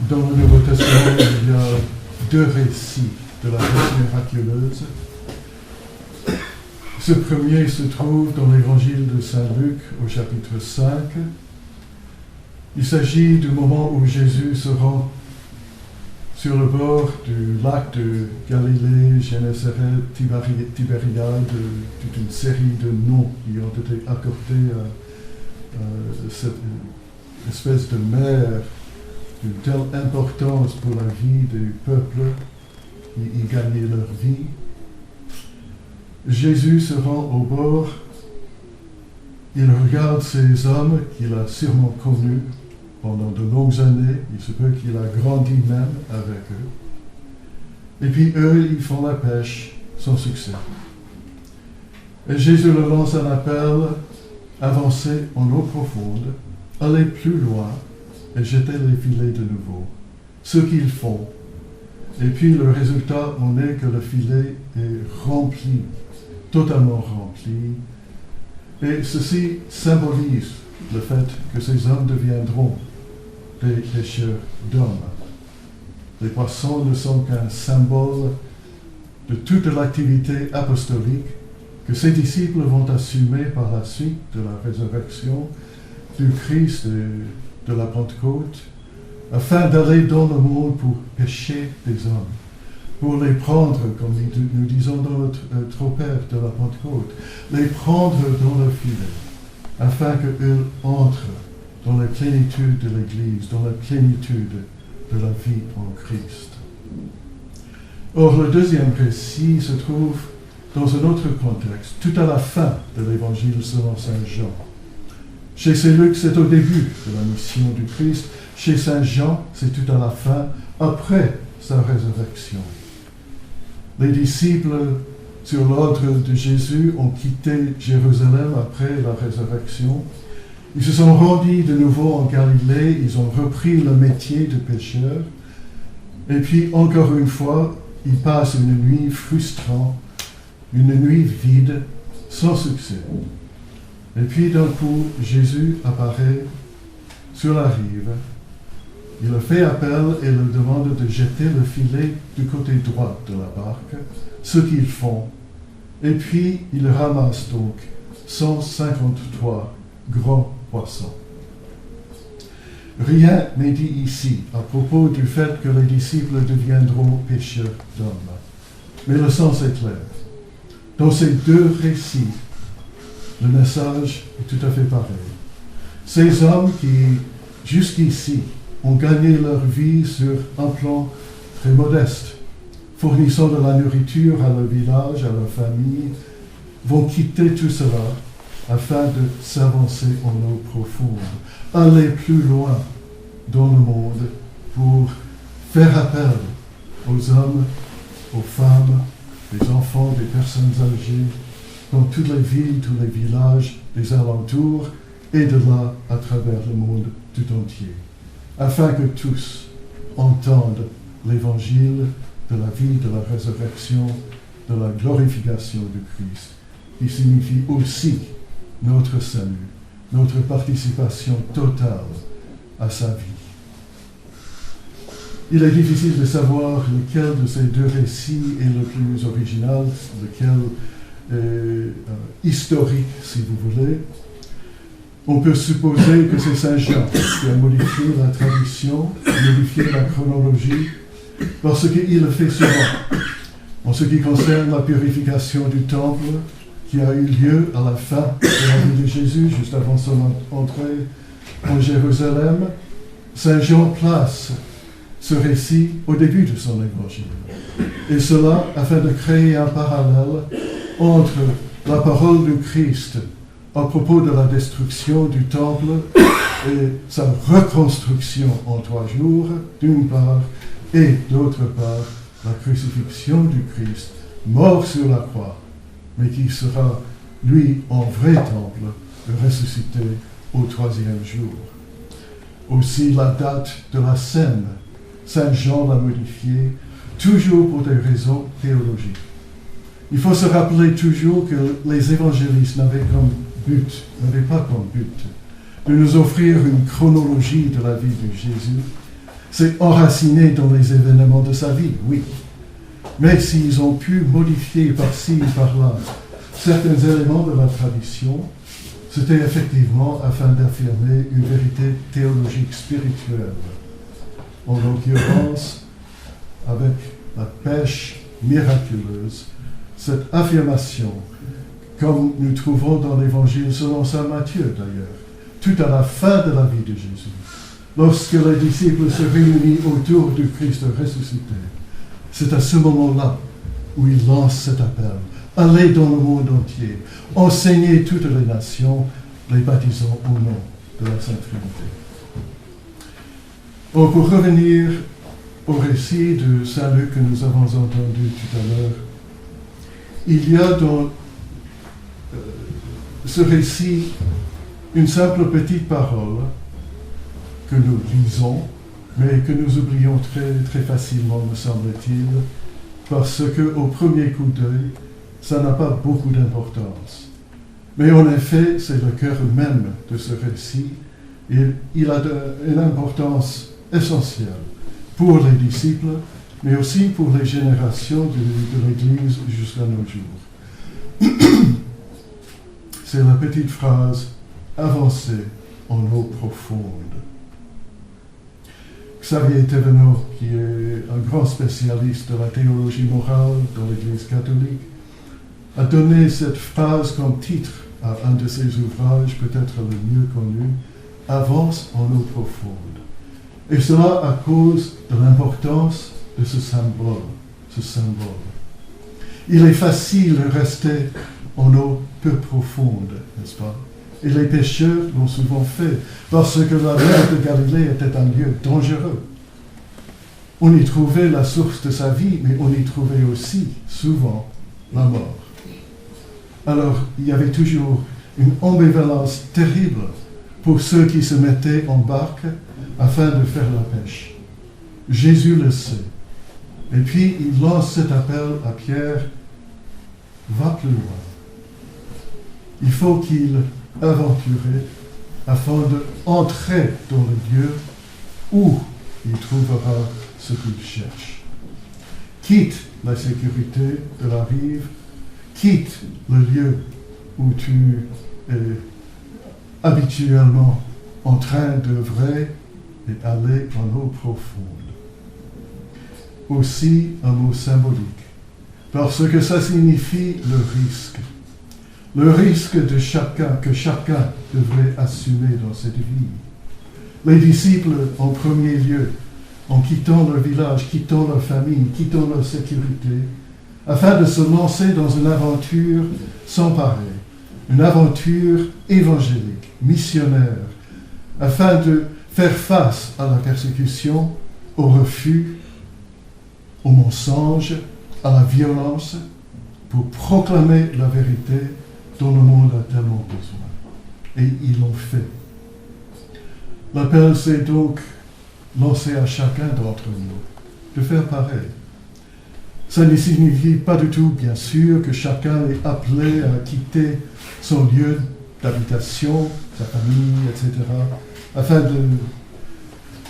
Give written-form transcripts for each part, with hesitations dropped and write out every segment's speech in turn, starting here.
Dans le Nouveau Testament, il y a deux récits de la Passion miraculeuse. Ce premier se trouve dans l'Évangile de Saint Luc au chapitre 5. Il s'agit du moment où Jésus se rend sur le bord du lac de Galilée, Génézareth, Tibériade, toute une série de noms qui ont été accordés à cette espèce de mer d'une telle importance pour la vie des peuples qui y gagnaient leur vie. Jésus se rend au bord, il regarde ces hommes qu'il a sûrement connus pendant de longues années, il se peut qu'il a grandi même avec eux. Et puis eux, ils font la pêche sans succès. Et Jésus leur lance un appel, avancez en eau profonde, allez plus loin et jetez les filets de nouveau. Ce qu'ils font. Et puis le résultat en est que le filet est rempli, totalement rempli. Et ceci symbolise le fait que ces hommes deviendront des pêcheurs d'hommes. Les poissons ne sont qu'un symbole de toute l'activité apostolique que ses disciples vont assumer par la suite de la résurrection du Christ et de la Pentecôte, afin d'aller dans le monde pour pêcher des hommes, pour les prendre, comme nous disons dans notre tropère de la Pentecôte, les prendre dans le filet, afin qu'eux entrent dans la plénitude de l'Église, dans la plénitude de la vie en Christ. Or, le deuxième récit se trouve dans un autre contexte, tout à la fin de l'Évangile selon Saint Jean. Chez Saint Luc, c'est au début de la mission du Christ. Chez Saint Jean, c'est tout à la fin, après sa résurrection. Les disciples, sur l'ordre de Jésus, ont quitté Jérusalem après la résurrection. Ils se sont rendus de nouveau en Galilée, ils ont repris le métier de pêcheur. Et puis, encore une fois, ils passent une nuit frustrante, une nuit vide, sans succès. Et puis, d'un coup, Jésus apparaît sur la rive. Il leur fait appel et leur demande de jeter le filet du côté droit de la barque, ce qu'ils font. Et puis, ils ramassent donc 153 grands poissons. Rien n'est dit ici à propos du fait que les disciples deviendront pêcheurs d'hommes. Mais le sens est clair. Dans ces deux récits, le message est tout à fait pareil. Ces hommes qui, jusqu'ici, ont gagné leur vie sur un plan très modeste, fournissant de la nourriture à leur village, à leur famille, vont quitter tout cela afin de s'avancer en eau profonde, aller plus loin dans le monde pour faire appel aux hommes, aux femmes, des enfants, des personnes âgées, dans toutes les villes, tous les villages des alentours, et de là à travers le monde tout entier, afin que tous entendent l'évangile de la vie, de la résurrection, de la glorification du Christ, qui signifie aussi notre salut, notre participation totale à sa vie. Il est difficile de savoir lequel de ces deux récits est le plus original, lequel est historique, si vous voulez. On peut supposer que c'est Saint Jean qui a modifié la tradition, modifié la chronologie, parce qu'il le fait souvent. En ce qui concerne la purification du temple, qui a eu lieu à la fin de la vie de Jésus, juste avant son entrée en Jérusalem, Saint Jean place ce récit au début de son évangile. Et cela afin de créer un parallèle entre la parole du Christ à propos de la destruction du temple et sa reconstruction en 3 jours, d'une part, et d'autre part, la crucifixion du Christ, mort sur la croix, mais qui sera, lui, en vrai temple, ressuscité au 3e jour. Aussi la date de la scène, Saint Jean l'a modifiée, toujours pour des raisons théologiques. Il faut se rappeler toujours que les évangélistes n'avaient pas comme but de nous offrir une chronologie de la vie de Jésus. s'est enraciné dans les événements de sa vie, oui. Mais s'ils ont pu modifier par-ci et par-là certains éléments de la tradition, c'était effectivement afin d'affirmer une vérité théologique spirituelle. En l'occurrence, avec la pêche miraculeuse, cette affirmation, comme nous trouvons dans l'Évangile selon saint Matthieu d'ailleurs, tout à la fin de la vie de Jésus, lorsque les disciples se réunissent autour du Christ ressuscité. C'est à ce moment-là où il lance cet appel. Allez dans le monde entier, enseignez toutes les nations, les baptisant au nom de la Sainte Trinité. Or, pour revenir au récit de Saint Luc que nous avons entendu tout à l'heure, il y a dans ce récit une simple petite parole que nous lisons, mais que nous oublions très, très facilement, me semble-t-il, parce qu'au premier coup d'œil, ça n'a pas beaucoup d'importance. Mais en effet, c'est le cœur même de ce récit, et il a une importance essentielle pour les disciples, mais aussi pour les générations de l'Église jusqu'à nos jours. C'est la petite phrase « Avancez en eau profonde ». Xavier Thévenot, qui est un grand spécialiste de la théologie morale dans l'Église catholique, a donné cette phrase comme titre à un de ses ouvrages, peut-être le mieux connu, « Avance en eau profonde ». Et cela à cause de l'importance de ce symbole. Il est facile de rester en eau peu profonde, n'est-ce pas? Et les pécheurs l'ont souvent fait, parce que la mer de Galilée était un lieu dangereux. On y trouvait la source de sa vie, mais on y trouvait aussi, souvent, la mort. Alors, il y avait toujours une ambivalence terrible pour ceux qui se mettaient en barque afin de faire la pêche. Jésus le sait. Et puis, il lance cet appel à Pierre, « Va plus loin ». Il faut qu'il aventure afin d'entrer dans le lieu où il trouvera ce qu'il cherche. Quitte la sécurité de la rive, quitte le lieu où tu es habituellement en train d'œuvrer et aller en eau profonde. Aussi un mot symbolique, parce que ça signifie le risque. Le risque de chacun, que chacun devrait assumer dans cette vie. Les disciples, en premier lieu, en quittant leur village, quittant leur famille, quittant leur sécurité, afin de se lancer dans une aventure sans pareil, une aventure évangélique, missionnaire, afin de faire face à la persécution, au refus, au mensonge, à la violence, pour proclamer la vérité dont le monde a tellement besoin. Et ils l'ont fait. L'appel s'est donc lancé à chacun d'entre nous de faire pareil. Ça ne signifie pas du tout, bien sûr, que chacun est appelé à quitter son lieu d'habitation, sa famille, etc., afin de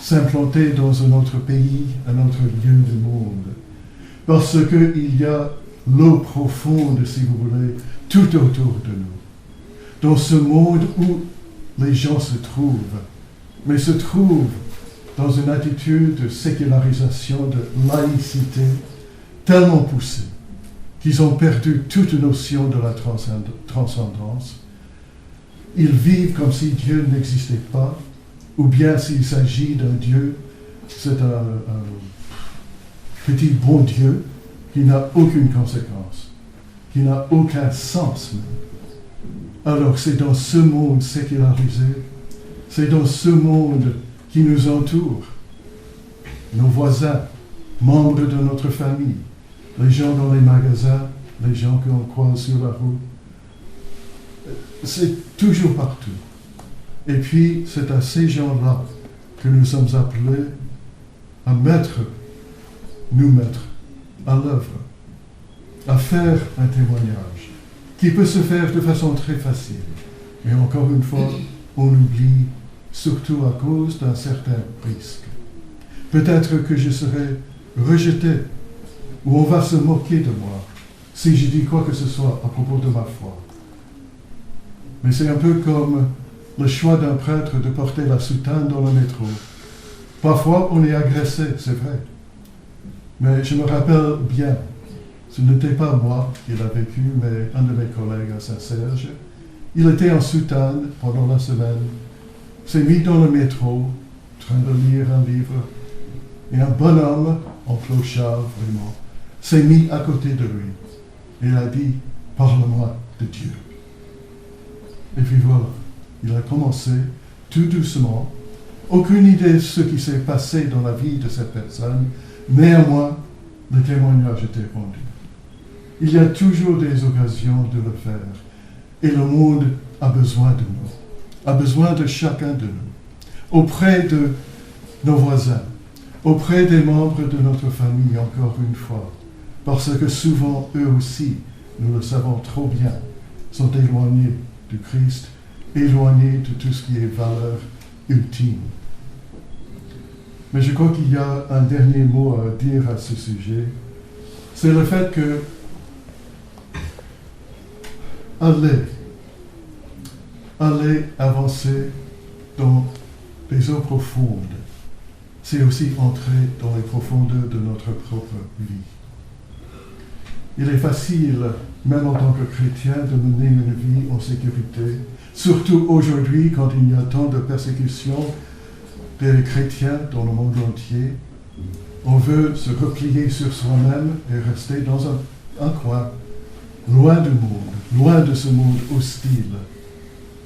s'implanter dans un autre pays, un autre lieu du monde. Parce qu'il y a l'eau profonde, si vous voulez, tout autour de nous. Dans ce monde où les gens se trouvent, mais se trouvent dans une attitude de sécularisation, de laïcité, tellement poussée, qu'ils ont perdu toute notion de la transcendance. Ils vivent comme si Dieu n'existait pas, ou bien s'il s'agit d'un Dieu, c'est un petit bon Dieu qui n'a aucune conséquence, qui n'a aucun sens même. Alors c'est dans ce monde sécularisé, c'est dans ce monde qui nous entoure, nos voisins, membres de notre famille, les gens dans les magasins, les gens qu'on croise sur la route, c'est toujours partout. Et puis, c'est à ces gens-là que nous sommes appelés à nous mettre à l'œuvre, à faire un témoignage qui peut se faire de façon très facile. Mais encore une fois, on oublie, surtout à cause d'un certain risque. Peut-être que je serai rejeté, ou on va se moquer de moi si je dis quoi que ce soit à propos de ma foi. Mais c'est un peu comme le choix d'un prêtre de porter la soutane dans le métro. Parfois, on est agressé, c'est vrai. Mais je me rappelle bien, ce n'était pas moi qui l'a vécu, mais un de mes collègues à Saint-Serge. Il était en soutane pendant la semaine, s'est mis dans le métro, en train de lire un livre, et un bonhomme, en clochard vraiment, s'est mis à côté de lui. Et il a dit, « Parle-moi de Dieu ». Et puis voilà, il a commencé tout doucement. Aucune idée de ce qui s'est passé dans la vie de cette personne. Néanmoins, le témoignage était rendu. Il y a toujours des occasions de le faire. Et le monde a besoin de nous, a besoin de chacun de nous. Auprès de nos voisins, auprès des membres de notre famille, encore une fois. Parce que souvent, eux aussi, nous le savons trop bien, sont éloignés du Christ, éloignés de tout ce qui est valeur ultime. Mais je crois qu'il y a un dernier mot à dire à ce sujet. C'est le fait que aller avancer dans les eaux profondes, c'est aussi entrer dans les profondeurs de notre propre vie. Il est facile, même en tant que chrétien, de mener une vie en sécurité, surtout aujourd'hui quand il y a tant de persécutions des chrétiens dans le monde entier. On veut se replier sur soi-même et rester dans un coin, loin du monde, loin de ce monde hostile.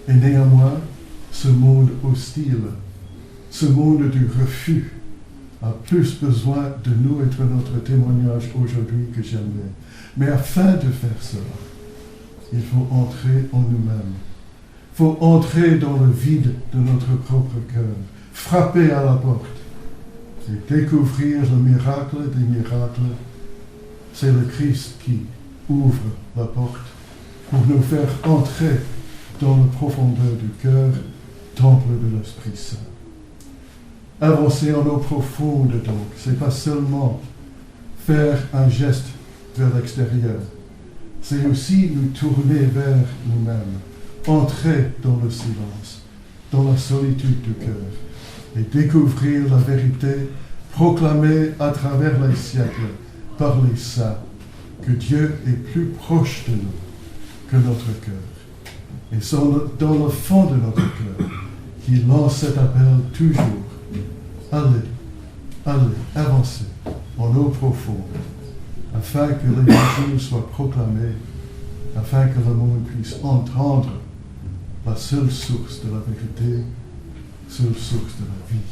Et néanmoins, ce monde hostile, ce monde du refus, a plus besoin de nous et de notre témoignage aujourd'hui que jamais. Mais afin de faire cela, il faut entrer en nous-mêmes. Il faut entrer dans le vide de notre propre cœur, frapper à la porte et découvrir le miracle des miracles. C'est le Christ qui ouvre la porte pour nous faire entrer dans la profondeur du cœur, temple de l'Esprit Saint. Avancer en eau profonde, donc, c'est pas seulement faire un geste vers l'extérieur, c'est aussi nous tourner vers nous-mêmes, entrer dans le silence, dans la solitude du cœur, et découvrir la vérité proclamée à travers les siècles par les saints, que Dieu est plus proche de nous que notre cœur. Et c'est dans le fond de notre cœur qu'il lance cet appel toujours. Allez, avancez en eau profonde, afin que l'Évangile soit proclamé, afin que le monde puisse entendre la seule source de la vérité, seule source de la vie.